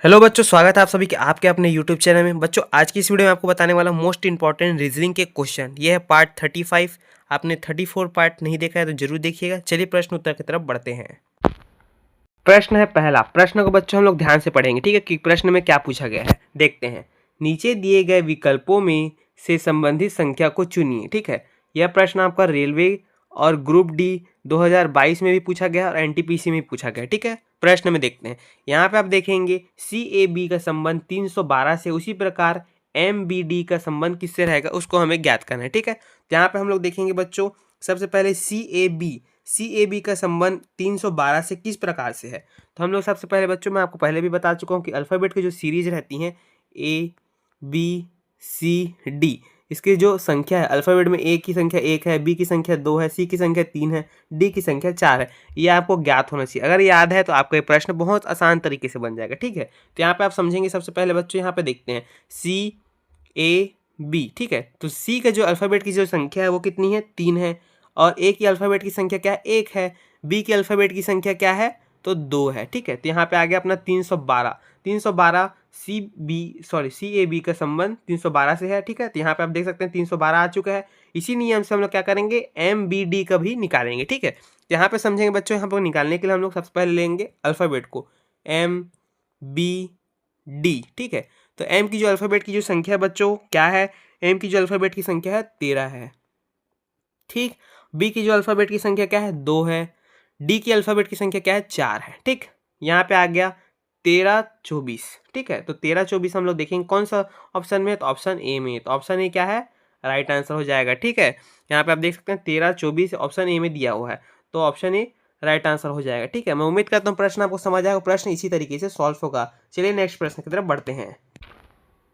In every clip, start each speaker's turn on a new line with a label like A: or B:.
A: Hello बच्चों, स्वागत है आप सभी के आपके अपने यूट्यूब चैनल में। बच्चों, आज की इस वीडियो में आपको बताने वाला मोस्ट इंपॉर्टेंट रीजनिंग के क्वेश्चन। ये है पार्ट 35। आपने 34 पार्ट नहीं देखा है तो जरूर देखिएगा। चलिए प्रश्न उत्तर की तरफ बढ़ते हैं। प्रश्न है पहला। प्रश्न को बच्चों हम लोग ध्यान से पढ़ेंगे, ठीक है, कि प्रश्न में क्या पूछा गया है। देखते हैं। नीचे दिए गए विकल्पों में से संबंधित संख्या को चुनिए। ठीक है, यह प्रश्न आपका रेलवे और ग्रुप डी 2022 में भी पूछा गया और एनटीपीसी में भी पूछा गया। ठीक है, प्रश्न में देखते हैं। यहाँ पे आप देखेंगे सी ए बी का संबंध 312 से, उसी प्रकार एम बी डी का संबंध किससे रहेगा उसको हमें ज्ञात करना है। ठीक है, तो यहाँ पे हम लोग देखेंगे बच्चों, सबसे पहले सी ए बी का संबंध 312 से किस प्रकार से है। तो हम लोग सबसे पहले बच्चों, मैं आपको पहले भी बता चुका हूँ कि अल्फ़ाबेट की जो सीरीज रहती हैं ए बी सी डी, इसकी जो संख्या है अल्फ़ाबेट में, ए की संख्या 1 है, बी की संख्या 2 है, सी की संख्या 3 है, डी की संख्या 4 है। ये आपको ज्ञात होना चाहिए। अगर याद है तो आपका ये प्रश्न बहुत आसान तरीके से बन जाएगा। ठीक है, तो यहाँ पे आप समझेंगे। सबसे पहले बच्चों यहाँ पे देखते हैं सी ए बी। ठीक है, तो सी का जो अल्फ़ाबेट की जो संख्या है वो कितनी है, 3 है। और ए की अल्फ़ाबेट की संख्या क्या है, 1 है। बी की अल्फ़ाबेट की संख्या क्या है, तो 2 है। ठीक है, तो यहाँ पे आ गया अपना 312 सी ए बी का संबंध 312 से है। ठीक है, तो यहाँ पे आप देख सकते हैं 312 आ चुका है। इसी नियम से हम लोग क्या करेंगे, एम बी डी का भी निकालेंगे। ठीक है, तो यहाँ पे समझेंगे बच्चों, यहाँ पर निकालने के लिए हम लोग सबसे पहले लेंगे अल्फ़ाबेट को, एम बी डी। ठीक है, तो एम की जो अल्फ़ाबेट की जो संख्या है बच्चों क्या है, एम की जो अल्फ़ाबेट की संख्या है 13 है। ठीक, बी की जो अल्फ़ाबेट की संख्या क्या है, 2 है। डी की अल्फ़ाबेट की संख्या क्या है, 4 है। ठीक, यहाँ पे आ गया 13 24। ठीक है, तो 13 24 हम लोग देखेंगे कौन सा ऑप्शन में है, तो ऑप्शन ए में। तो ऑप्शन ए क्या है, राइट आंसर हो जाएगा। ठीक है, यहाँ पे आप देख सकते हैं 13 24 ऑप्शन ए में दिया हुआ है, तो ऑप्शन ए राइट आंसर हो जाएगा। ठीक है, मैं उम्मीद करता हूँ प्रश्न आपको समझ आएगा। प्रश्न इसी तरीके से सॉल्व होगा। चलिए नेक्स्ट प्रश्न की तरफ बढ़ते हैं।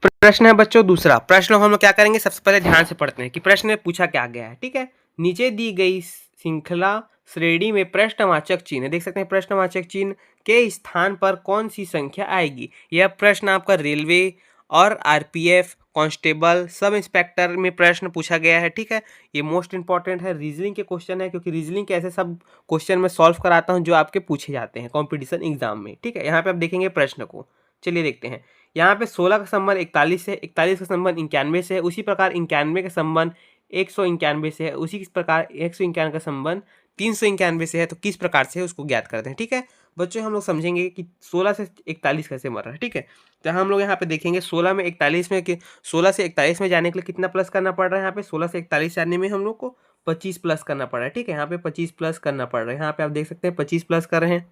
A: प्रश्न है बच्चों दूसरा। प्रश्न हम लोग क्या करेंगे, सबसे पहले ध्यान से पढ़ते हैं कि प्रश्न में पूछा क्या गया है। ठीक है, नीचे दी गई श्रृंखला श्रेणी में प्रश्नवाचक चिन्ह, देख सकते हैं प्रश्नवाचक चिन्ह के स्थान पर कौन सी संख्या आएगी। यह प्रश्न आपका रेलवे और आरपीएफ, कांस्टेबल, सब इंस्पेक्टर में प्रश्न पूछा गया है। ठीक है, ये मोस्ट इंपॉर्टेंट है, रीजनिंग के क्वेश्चन है, क्योंकि रीजनिंग के ऐसे सब क्वेश्चन मैं सॉल्व कराता हूँ जो आपके पूछे जाते हैं कॉम्पिटिशन एग्जाम में। ठीक है, यहाँ पे आप देखेंगे प्रश्न को। चलिए देखते हैं। यहाँ पे 16 का संबंध 41 से, 41 का संबंध 91 से है, उसी प्रकार 91 का संबंध 191 से है, उसी प्रकार 191 का संबंध 391 से है। तो किस प्रकार से है उसको ज्ञात करते हैं। ठीक है बच्चों, हम लोग समझेंगे कि 16 से 41 कैसे मर रहा है। ठीक है, तो हम लोग यहाँ पे देखेंगे 16 में 41 में, कि 16 से 41 में जाने के लिए कितना प्लस करना पड़ रहा है। यहाँ पे 16 से 41 जाने में हम लोग को 25 प्लस करना पड़ रहा है। ठीक है, यहाँ पे 25 प्लस करना पड़ रहा है। यहाँ पे आप देख सकते हैं 25 प्लस कर रहे हैं,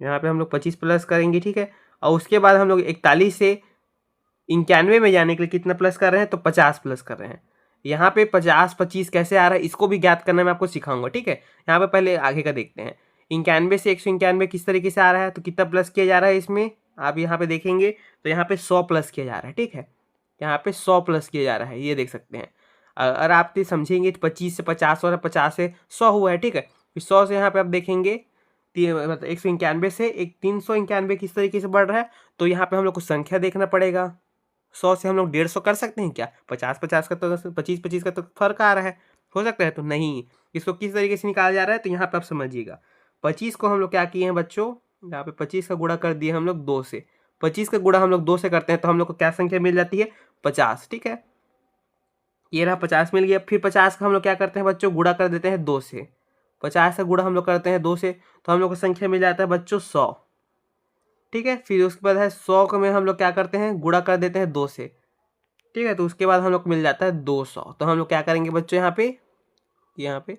A: यहाँ पे हम लोग 25 प्लस करेंगे। ठीक है, और उसके बाद हम लोग 41 से 91 में जाने के लिए कितना प्लस कर रहे हैं, तो 50 प्लस कर रहे हैं। यहाँ पे 50 25 कैसे आ रहा है इसको भी ज्ञात करना मैं आपको सिखाऊंगा। ठीक है, यहाँ पे पहले आगे का देखते हैं। 91 से 191 किस तरीके से आ रहा है, तो कितना प्लस किया जा रहा है इसमें, आप यहाँ पे देखेंगे तो यहाँ पे 100 प्लस किया जा रहा है। ठीक है, यहाँ पे 100 प्लस किया जा रहा है, ये देख सकते हैं। अगर आप समझेंगे तो 25 से 50 और 50 से 100 हुआ है। ठीक है, फिर 100 से यहाँ पे आप देखेंगे मतलब 191 से 391 किस तरीके से बढ़ रहा है, तो यहाँ पे हम लोग को संख्या देखना पड़ेगा। 100 से हम लोग 150 कर सकते हैं क्या, 50-50 का तो 25-25 का तो फर्क आ रहा है, हो सकता है तो नहीं। इसको किस तरीके से निकाला जा रहा है, तो यहाँ पे आप समझिएगा। 25 को हम लोग क्या किए हैं बच्चों, यहाँ पे 25 का गुणा कर दिए हम लोग 2 से। 25 का गुणा हम लोग 2 से करते हैं तो हम लोग को क्या संख्या मिल जाती है, 50। ठीक है, ये रहा 50 मिल गया। फिर 50 का हम लोग क्या करते हैं बच्चों, गुणा कर देते हैं 2 से। 50 का गुणा हम लोग करते हैं 2 से, तो हम लोग को संख्या मिल जाता है बच्चों 100। ठीक है, फिर उसके बाद है 100 को में हम लोग क्या करते हैं, गुणा कर देते हैं 2 से। ठीक है, तो उसके बाद हम लोग को मिल जाता है 200। तो हम लोग क्या करेंगे बच्चों, यहाँ पे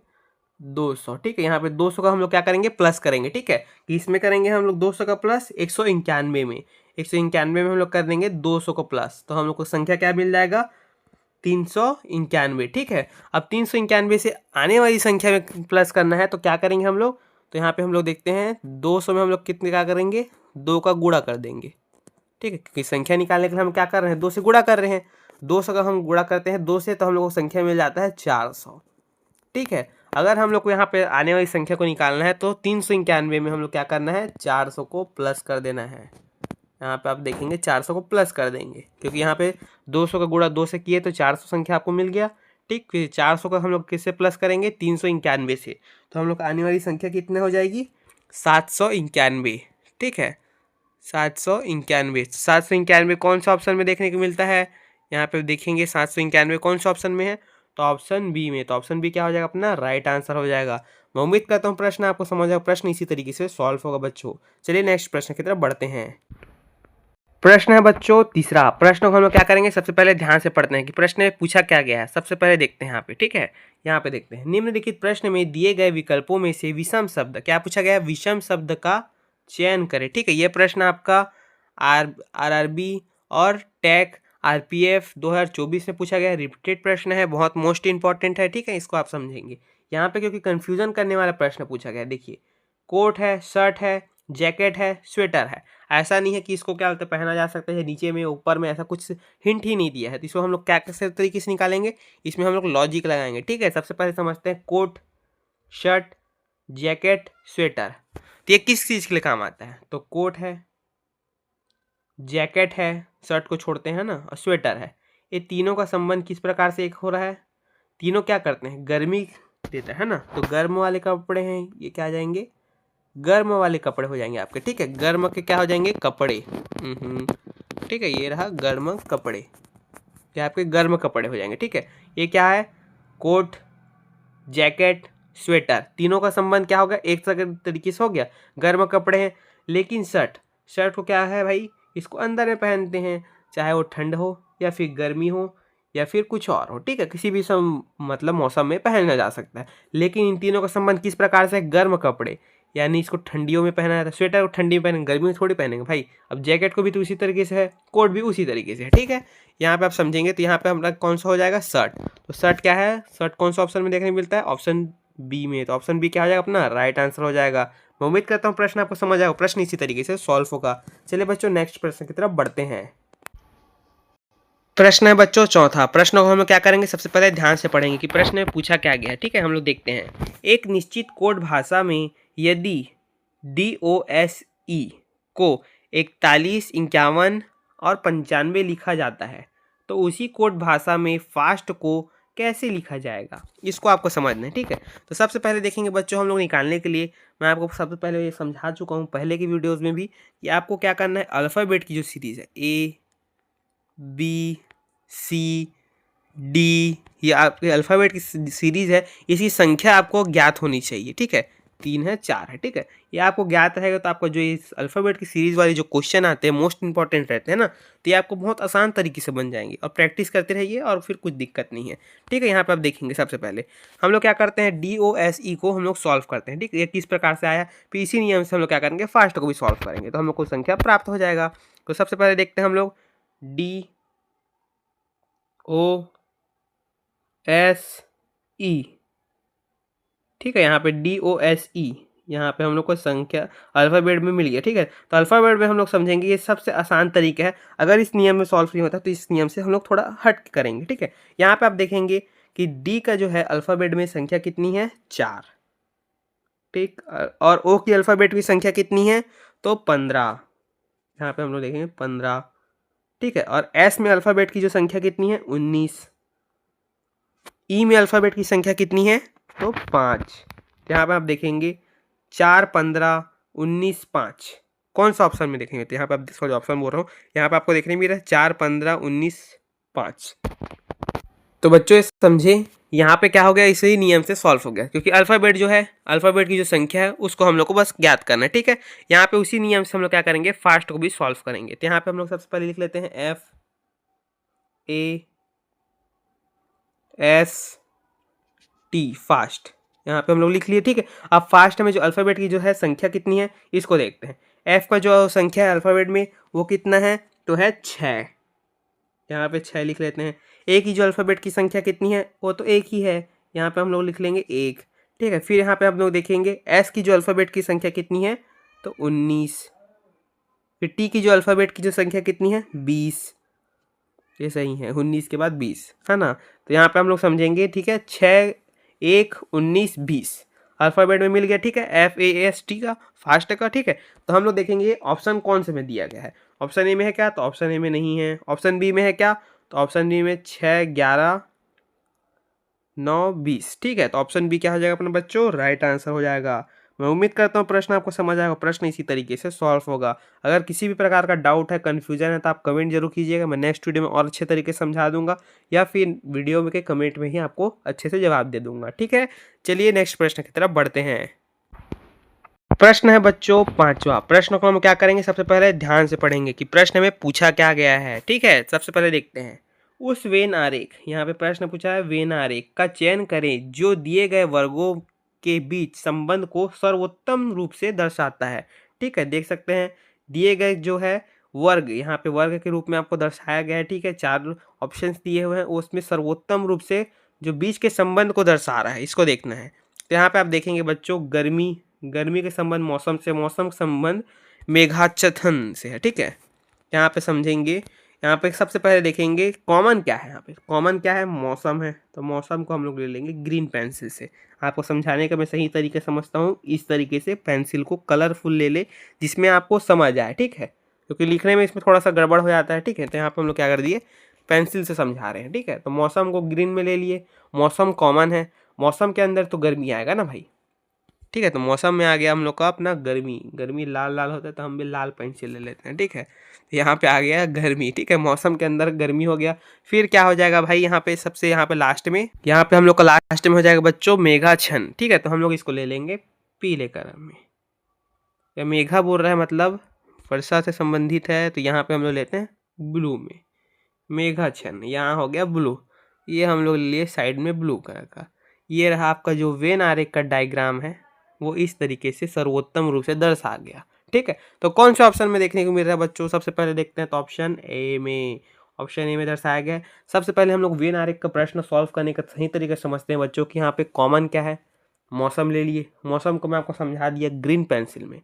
A: 200। ठीक है, यहाँ पे 200 का हम लोग क्या करेंगे, प्लस करेंगे। ठीक है, कि इसमें करेंगे हम लोग 200 का प्लस 191 में, 191 में हम लोग कर देंगे 200 को प्लस, तो हम लोग को संख्या क्या मिल जाएगा, 391। ठीक है, अब 391 से आने वाली संख्या में प्लस करना है तो क्या करेंगे हम लोग, तो यहाँ पे हम लोग देखते हैं 200 में हम लोग कितने क्या करेंगे, 2 का गुणा कर देंगे। ठीक है, क्योंकि संख्या निकालने के लिए हम क्या कर रहे हैं, 2 से गुणा कर रहे हैं। 200 का हम गुणा करते हैं 2 से, तो हम लोग को संख्या मिल जाता है 400। ठीक है, अगर हम लोग को यहाँ पे आने वाली संख्या को निकालना है तो 391 में हम लोग क्या करना है, 400 को प्लस कर देना है। यहाँ पे आप देखेंगे 400 को प्लस कर देंगे, क्योंकि यहाँ पे 200 का गुणा 2 से किए तो 400 संख्या आपको मिल गया। ठीक, फिर 400 का हम लोग किससे प्लस करेंगे, 391 से, तो हम लोग आने वाली संख्या कितने हो जाएगी, 791। ठीक है, 791। 791 कौन सा ऑप्शन में देखने को मिलता है? यहाँ पे देखेंगे 791 कौन सा ऑप्शन में है, तो ऑप्शन बी में। तो ऑप्शन बी क्या हो जाएगा अपना राइट आंसर हो जाएगा। मैं उम्मीद करता हूँ प्रश्न आपको समझ आएगा। प्रश्न इसी तरीके से सॉल्व होगा बच्चों। चलिए नेक्स्ट प्रश्न की तरफ बढ़ते हैं। प्रश्न है बच्चों तीसरा। प्रश्न को हम लोग क्या करेंगे, सबसे पहले ध्यान से पढ़ते हैं कि प्रश्न में पूछा क्या गया है। सबसे पहले देखते हैं यहाँ पे, ठीक है। यहाँ पे देखते हैं, निम्नलिखित प्रश्न में दिए गए विकल्पों में से विषम शब्द, क्या पूछा गया है, विषम शब्द का चयन करें। ठीक है, ये प्रश्न आपका आरआरबी और टैक आरपीएफ 2024 में पूछा गया। रिपीटेड प्रश्न है, बहुत मोस्ट इंपॉर्टेंट है। ठीक है, इसको आप समझेंगे यहाँ पे, क्योंकि कंफ्यूजन करने वाला प्रश्न पूछा गया। देखिए, कोट है, शर्ट है, जैकेट है, स्वेटर है। ऐसा नहीं है कि इसको क्या बोलते पहना जा सकता है नीचे में ऊपर में, ऐसा कुछ हिंट ही नहीं दिया है। तो इसको हम लोग क्या कैसे तरीके से निकालेंगे, इसमें हम लोग लॉजिक लगाएंगे। ठीक है, सबसे पहले समझते हैं कोट, शर्ट, जैकेट, स्वेटर, तो ये किस चीज़ के लिए काम आता है। तो कोट है, जैकेट है, शर्ट को छोड़ते हैं ना, और स्वेटर है। ये तीनों का संबंध किस प्रकार से एक हो रहा है, तीनों क्या करते हैं, गर्मी देता है ना। तो गर्म वाले कपड़े हैं, ये क्या आ जाएंगे, गर्म वाले कपड़े हो जाएंगे आपके। ठीक है, गर्म के क्या हो जाएंगे, कपड़े। ठीक है, ये रहा गर्म कपड़े, ये आपके गर्म कपड़े हो जाएंगे। ठीक है, ये क्या है, कोट, जैकेट, स्वेटर, तीनों का संबंध क्या होगा, एक तरीके से हो गया, गर्म कपड़े हैं। लेकिन शर्ट, शर्ट को क्या है भाई, इसको अंदर में पहनते हैं, चाहे वो ठंड हो या फिर गर्मी हो या फिर कुछ और हो। ठीक है, किसी भी मतलब मौसम में पहना जा सकता है। लेकिन इन तीनों का संबंध किस प्रकार से, गर्म कपड़े, यानी इसको ठंडियों में पहना जाता है। स्वेटर को ठंडी में पहनेंगे, गर्मी में थोड़ी पहनेंगे भाई। अब जैकेट को भी तो उसी तरीके से है, कोट भी उसी तरीके से है। ठीक है, यहाँ पे आप समझेंगे। तो यहाँ पे हमारा कौन सा हो जाएगा, शर्ट। तो शर्ट क्या है, शर्ट कौन सा ऑप्शन में देखने को मिलता है, ऑप्शन बी में। तो ऑप्शन बी क्या हो जाएगा अपना राइट आंसर हो जाएगा। मैं उम्मीद करता हूँ प्रश्न आपको समझ आएगा, प्रश्न इसी तरीके से सॉल्व होगा। चलिए बच्चों नेक्स्ट प्रश्न की तरफ बढ़ते हैं। प्रश्न है बच्चों चौथा। प्रश्न को हम लोग क्या करेंगे, सबसे पहले ध्यान से पढ़ेंगे कि प्रश्न में पूछा क्या गया है। ठीक है, हम लोग देखते हैं, एक निश्चित कोड भाषा में यदि DOSE को 41, 51 और 95 लिखा जाता है, तो उसी कोड भाषा में फास्ट को कैसे लिखा जाएगा, इसको आपको समझना है। ठीक है, तो सबसे पहले देखेंगे बच्चों, हम लोग निकालने के लिए मैं आपको सबसे पहले ये समझा चुका हूँ पहले की वीडियोस में भी, कि आपको क्या करना है, अल्फ़ाबेट की जो सीरीज़ है ABCD, ये आपके अल्फ़ाबेट की सीरीज़ है, इसकी संख्या आपको ज्ञात होनी चाहिए। ठीक है, 3 है, 4 है। ठीक है, ये आपको ज्ञात रहेगा तो आपका जो इस अल्फ़ाबेट की सीरीज़ वाले जो क्वेश्चन आते हैं मोस्ट इंपॉर्टेंट रहते हैं ना, तो ये आपको बहुत आसान तरीके से बन जाएंगे। और प्रैक्टिस करते रहिए और फिर कुछ दिक्कत नहीं है। ठीक है, यहाँ पे आप देखेंगे सबसे पहले हम लोग क्या करते हैं, DOSE को हम लोग सॉल्व करते हैं। ठीक है, ये किस प्रकार से आया, फिर इसी नियम से हम लोग क्या करेंगे, फास्ट को भी सॉल्व करेंगे, तो हम लोग को संख्या प्राप्त हो जाएगा। तो सबसे पहले देखते हैं हम लोग DOSE। ठीक है, यहाँ पे DOSE, यहाँ पे हम लोग को संख्या अल्फ़ाबेट में मिल गया। ठीक है, तो अल्फ़ाबेट में हम लोग समझेंगे ये सबसे आसान तरीका है। अगर इस नियम में सॉल्व नहीं होता तो इस नियम से हम लोग थोड़ा हट करेंगे। ठीक है, यहाँ पे आप देखेंगे कि डी का जो है अल्फ़ाबेट में संख्या कितनी है, 4। ठीक, और ओ की अल्फ़ाबेट की संख्या कितनी है, तो 15। यहाँ पे हम लोग देखेंगे 15। ठीक है, और एस में अल्फ़ाबेट की जो संख्या कितनी है, 19। ई में अल्फ़ाबेट की संख्या कितनी है, तो 5। यहाँ पे आप देखेंगे 4, 15, 19, 5, कौन सा ऑप्शन में देखेंगे, तो यहाँ पे आप सॉरी ऑप्शन बोल रहा हूँ, यहाँ पे आपको देखने मिल रहा है 4, 15, 19, 5। तो बच्चों समझे, यहाँ पे क्या हो गया, इसी नियम से सॉल्व हो गया, क्योंकि अल्फ़ाबेट जो है, अल्फ़ाबेट की जो संख्या है उसको हम लोग को बस ज्ञात करना है। ठीक है, यहाँ पे उसी नियम से हम लोग क्या करेंगे, फास्ट को भी सॉल्व करेंगे। तो यहाँ पे हम लोग सबसे पहले लिख लेते हैं FAST, फास्ट, यहाँ पे हम लोग लिख लिए। ठीक है, अब फास्ट में जो अल्फ़ाबेट की जो है संख्या कितनी है, इसको देखते हैं। एफ का जो संख्या है अल्फ़ाबेट में वो कितना है, तो है 6। यहाँ पे 6 लिख लेते हैं। ए की जो अल्फ़ाबेट की संख्या कितनी है, वो तो एक ही है, यहाँ पे हम लोग लिख लेंगे 1। ठीक है, फिर यहाँ पे हम लोग देखेंगे एस की जो अल्फ़ाबेट की संख्या कितनी है, तो 19। फिर टी की जो अल्फ़ाबेट की जो संख्या कितनी है, 20। ये सही है, 19 के बाद 20 है ना। तो यहाँ पे हम लोग समझेंगे। ठीक है, 6, 1, 19, 20 अल्फ़ाबेट में मिल गया। ठीक है, FAST का, फास्ट का। ठीक है, तो हम लोग देखेंगे ऑप्शन कौन से में दिया गया है। ऑप्शन ए में है क्या, तो ऑप्शन ए में नहीं है। ऑप्शन बी में है क्या, तो ऑप्शन बी में 6, 11, 9, 20। ठीक है, तो ऑप्शन बी क्या हो जाएगा अपना बच्चों, राइट आंसर हो जाएगा। मैं उम्मीद करता हूँ प्रश्न आपको समझ आएगा, प्रश्न इसी तरीके से सॉल्व होगा। अगर किसी भी प्रकार का डाउट है, कन्फ्यूजन है तो आप कमेंट जरूर कीजिएगा, मैं नेक्स्ट वीडियो में और अच्छे तरीके से समझा दूंगा या फिर वीडियो में के कमेंट में ही आपको अच्छे से जवाब दे दूंगा। ठीक है, चलिए नेक्स्ट प्रश्न की तरफ बढ़ते हैं। प्रश्न है बच्चों 5वां। प्रश्न को हम क्या करेंगे, सबसे पहले ध्यान से पढ़ेंगे कि प्रश्न में पूछा क्या गया है। ठीक है, सबसे पहले देखते हैं। उस वेन आरेख, यहाँ पे प्रश्न पूछा है वेन आरेख का चयन करें जो दिए गए वर्गों के बीच संबंध को सर्वोत्तम रूप से दर्शाता है। ठीक है, देख सकते हैं दिए गए जो है वर्ग, यहाँ पे वर्ग के रूप में आपको दर्शाया गया है। ठीक है, 4 ऑप्शंस दिए हुए हैं, उसमें सर्वोत्तम रूप से जो बीच के संबंध को दर्शा रहा है, इसको देखना है। तो यहाँ पे आप देखेंगे बच्चों, गर्मी के संबंध मौसम से, मौसम का संबंध मेघाच्छन्न से है। ठीक है, यहाँ पे समझेंगे। यहाँ पे सबसे पहले देखेंगे कॉमन क्या है। यहाँ पे कॉमन क्या है, मौसम है, तो मौसम को हम लोग ले लेंगे ग्रीन पेंसिल से। आपको समझाने का मैं सही तरीके समझता हूँ, इस तरीके से पेंसिल को कलरफुल ले ले जिसमें आपको समझ आए। ठीक है, क्योंकि लिखने में इसमें थोड़ा सा गड़बड़ हो जाता है। ठीक है, तो यहाँ पे हम लोग क्या कर दिए, पेंसिल से समझा रहे हैं। ठीक है, तो मौसम को ग्रीन में ले लिए, मौसम कॉमन है, मौसम के अंदर तो गर्मी आएगा ना भाई। ठीक है, तो मौसम में आ गया हम लोग का अपना गर्मी, गर्मी लाल लाल होता है तो हम भी लाल पेंसिल ले लेते हैं। ठीक है, यहाँ पे आ गया गर्मी। ठीक है, मौसम के अंदर गर्मी हो गया। फिर क्या हो जाएगा भाई, यहाँ पे सबसे यहाँ पे लास्ट में, यहाँ पे हम लोग का लास्ट में हो जाएगा बच्चों मेघाच्छन्न। ठीक है, तो हम लोग इसको ले लेंगे पीले कलर में। या मेघा बोल रहा है मतलब वर्षा से संबंधित है, तो यहाँ पे हम लोग लेते हैं ब्लू में, मेघाच्छन्न। यहाँ हो गया ब्लू, ये हम लोग ले लिए साइड में ब्लू कलर का। ये रहा आपका जो वेन आरेख का डायग्राम है, वो इस तरीके से सर्वोत्तम रूप से दर्शा गया। ठीक है, तो कौन से ऑप्शन में देखने को मिल रहा है बच्चों, सबसे पहले देखते हैं तो ऑप्शन ए में, ऑप्शन ए में दर्शाया गया है। सबसे पहले हम लोग वेन आरेख का प्रश्न सॉल्व करने का सही तरीके से समझते हैं बच्चों कि यहाँ पे कॉमन क्या है, मौसम ले लिए। मौसम को मैं आपको समझा दिया ग्रीन पेंसिल में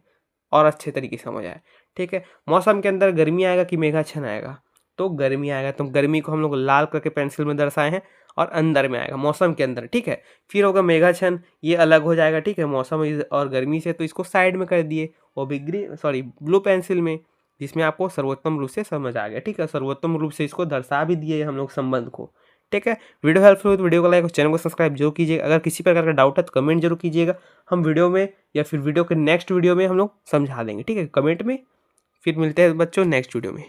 A: और अच्छे तरीके से समझ आया। ठीक है, मौसम के अंदर गर्मी आएगा कि मेघाच्छन्न आएगा, तो गर्मी आएगा, तो गर्मी को हम लोग लाल करके पेंसिल में दर्शाए हैं और अंदर में आएगा मौसम के अंदर। ठीक है, फिर होगा मेघाच्छन्न, ये अलग हो जाएगा। ठीक है, मौसम और गर्मी से, तो इसको साइड में कर दिए, वो भी ब्लू पेंसिल में, जिसमें आपको सर्वोत्तम रूप से समझ आ गया। ठीक है, सर्वोत्तम रूप से इसको दर्शा भी दिए हम लोग संबंध को। ठीक है, वीडियो हेल्पफुल हो तो वीडियो को लाइक और चैनल को सब्सक्राइब जरूर कीजिएगा। अगर किसी प्रकार का डाउट है तो कमेंट जरूर कीजिएगा, हम वीडियो में या फिर वीडियो के नेक्स्ट वीडियो में हम लोग समझा देंगे। ठीक है, कमेंट में। फिर मिलते हैं बच्चों नेक्स्ट वीडियो में।